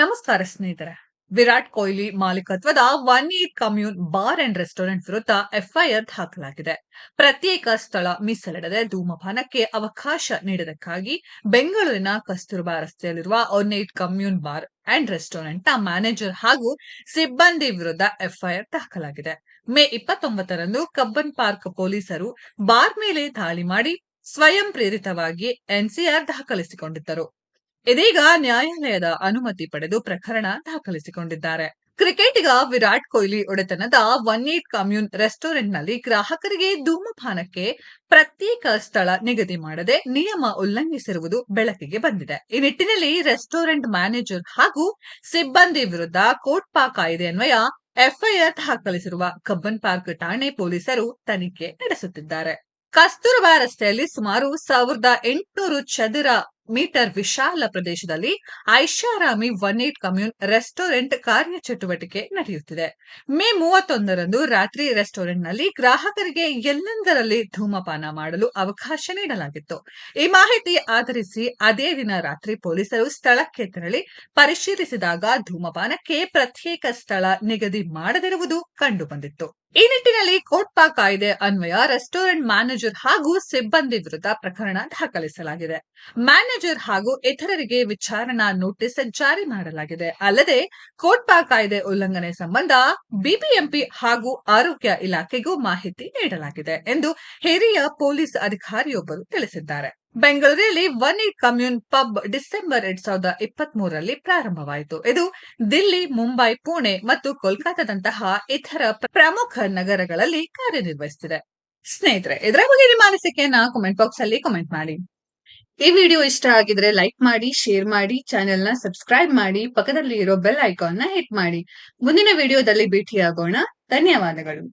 ನಮಸ್ಕಾರ ಸ್ನೇಹಿತರೆ. ವಿರಾಟ್ ಕೊಹ್ಲಿ ಮಾಲೀಕತ್ವದ one eight commune bar and restaurant ವಿರುದ್ಧ ಎಫ್ಐಆರ್ ದಾಖಲಾಗಿದೆ. ಪ್ರತ್ಯೇಕ ಸ್ಥಳ ಮೀಸಲಿಡದೆ ಧೂಮಪಾನಕ್ಕೆ ಅವಕಾಶ ನೀಡದಕ್ಕಾಗಿ ಬೆಂಗಳೂರಿನ ಕಸ್ತೂರಬಾ ರಸ್ತೆಯಲ್ಲಿರುವ one eight commune bar and ರೆಸ್ಟೋರೆಂಟ್ನ ಮ್ಯಾನೇಜರ್ ಹಾಗೂ ಸಿಬ್ಬಂದಿ ವಿರುದ್ಧ ಎಫ್ಐಆರ್ ದಾಖಲಾಗಿದೆ. ಮೇ 29ರಂದು ಕಬ್ಬನ್ ಪಾರ್ಕ್ ಪೊಲೀಸರು ಬಾರ್ ಮೇಲೆ ದಾಳಿ ಮಾಡಿ ಸ್ವಯಂ ಪ್ರೇರಿತವಾಗಿ ಎನ್ಸಿಆರ್ ದಾಖಲಿಸಿಕೊಂಡಿದ್ದರು. ಇದೀಗ ನ್ಯಾಯಾಲಯದ ಅನುಮತಿ ಪಡೆದು ಪ್ರಕರಣ ದಾಖಲಿಸಿಕೊಂಡಿದ್ದಾರೆ. ಕ್ರಿಕೆಟಿಗ ವಿರಾಟ್ ಕೊಹ್ಲಿ ಒಡೆತನದ ಒನ್ ಈಟ್ ಕಮ್ಯೂನ್ ರೆಸ್ಟೋರೆಂಟ್ನಲ್ಲಿ ಗ್ರಾಹಕರಿಗೆ ಧೂಮಪಾನಕ್ಕೆ ಪ್ರತ್ಯೇಕ ಸ್ಥಳ ನಿಗದಿ ಮಾಡದೆ ನಿಯಮ ಉಲ್ಲಂಘಿಸಿರುವುದು ಬೆಳಕಿಗೆ ಬಂದಿದೆ. ಈ ನಿಟ್ಟಿನಲ್ಲಿ ರೆಸ್ಟೋರೆಂಟ್ ಮ್ಯಾನೇಜರ್ ಹಾಗೂ ಸಿಬ್ಬಂದಿ ವಿರುದ್ಧ ಕೋಟ್ಪಾ ಕಾಯ್ದೆ ಅನ್ವಯ ಎಫ್ಐಆರ್ ದಾಖಲಿಸಿರುವ ಕಬ್ಬನ್ ಪಾರ್ಕ್ ಠಾಣೆ ಪೊಲೀಸರು ತನಿಖೆ ನಡೆಸುತ್ತಿದ್ದಾರೆ. ಕಸ್ತೂರಬಾ ರಸ್ತೆಯಲ್ಲಿ ಸುಮಾರು 1800 ಚದರ ಮೀಟರ್ ವಿಶಾಲ ಪ್ರದೇಶದಲ್ಲಿ ಐಷಾರಾಮಿ ಒನ್ ಈಟ್ ಕಮ್ಯೂನ್ ರೆಸ್ಟೋರೆಂಟ್ ಕಾರ್ಯಚಟುವಟಿಕೆ ನಡೆಯುತ್ತಿದೆ. ಮೇ 31ರಂದು ರಾತ್ರಿ ರೆಸ್ಟೋರೆಂಟ್ನಲ್ಲಿ ಗ್ರಾಹಕರಿಗೆ ಎಲ್ಲೆಂದರಲ್ಲಿ ಧೂಮಪಾನ ಮಾಡಲು ಅವಕಾಶ ನೀಡಲಾಗಿತ್ತು. ಈ ಮಾಹಿತಿ ಆಧರಿಸಿ ಅದೇ ದಿನ ರಾತ್ರಿ ಪೊಲೀಸರು ಸ್ಥಳಕ್ಕೆ ತೆರಳಿ ಪರಿಶೀಲಿಸಿದಾಗ ಧೂಮಪಾನಕ್ಕೆ ಪ್ರತ್ಯೇಕ ಸ್ಥಳ ನಿಗದಿ ಮಾಡದಿರುವುದು ಕಂಡುಬಂದಿತ್ತು. ಈ ನಿಟ್ಟಿನಲ್ಲಿ ಕೋಟ್ಪಾ ಕಾಯ್ದೆ ಅನ್ವಯ ರೆಸ್ಟೋರೆಂಟ್ ಮ್ಯಾನೇಜರ್ ಹಾಗೂ ಸಿಬ್ಬಂದಿ ವಿರುದ್ಧ ಪ್ರಕರಣ ದಾಖಲಿಸಲಾಗಿದೆ. ಮ್ಯಾನೇಜರ್ ಹಾಗೂ ಇತರರಿಗೆ ವಿಚಾರಣಾ ನೋಟಿಸ್ ಜಾರಿ ಮಾಡಲಾಗಿದೆ. ಅಲ್ಲದೆ ಕೋಟ್ಪಾ ಕಾಯ್ದೆ ಉಲ್ಲಂಘನೆ ಸಂಬಂಧ ಬಿಬಿಎಂಪಿ ಹಾಗೂ ಆರೋಗ್ಯ ಇಲಾಖೆಗೂ ಮಾಹಿತಿ ನೀಡಲಾಗಿದೆ ಎಂದು ಹಿರಿಯ ಪೊಲೀಸ್ ಅಧಿಕಾರಿಯೊಬ್ಬರು ತಿಳಿಸಿದ್ದಾರೆ. ಬೆಂಗಳೂರಿನಲ್ಲಿ ಒನ್ ಈಟ್ ಕಮ್ಯೂನ್ ಪಬ್ ಡಿಸೆಂಬರ್ 2023ರಲ್ಲಿ ಪ್ರಾರಂಭವಾಯಿತು. ಇದು ದಿಲ್ಲಿ, ಮುಂಬೈ, ಪುಣೆ ಮತ್ತು ಕೋಲ್ಕತಾದಂತಹ ಇತರ ಪ್ರಮುಖ ನಗರಗಳಲ್ಲಿ ಕಾರ್ಯನಿರ್ವಹಿಸುತ್ತಿದೆ. ಸ್ನೇಹಿತರೆ, ಇದರ ಬಗ್ಗೆ ನಿಮ್ಮ ಅನಿಸಿಕೆಯನ್ನ ಕಾಮೆಂಟ್ ಬಾಕ್ಸ್ ಅಲ್ಲಿ ಕಾಮೆಂಟ್ ಮಾಡಿ. ಈ ವಿಡಿಯೋ ಇಷ್ಟ ಆಗಿದ್ರೆ ಲೈಕ್ ಮಾಡಿ, ಶೇರ್ ಮಾಡಿ, ಚಾನೆಲ್ ನ ಸಬ್ಸ್ಕ್ರೈಬ್ ಮಾಡಿ, ಪಕ್ಕದಲ್ಲಿ ಇರೋ ಬೆಲ್ ಐಕಾನ್ ನ ಹಿಟ್ ಮಾಡಿ. ಮುಂದಿನ ವಿಡಿಯೋದಲ್ಲಿ ಭೇಟಿಯಾಗೋಣ. ಧನ್ಯವಾದಗಳು.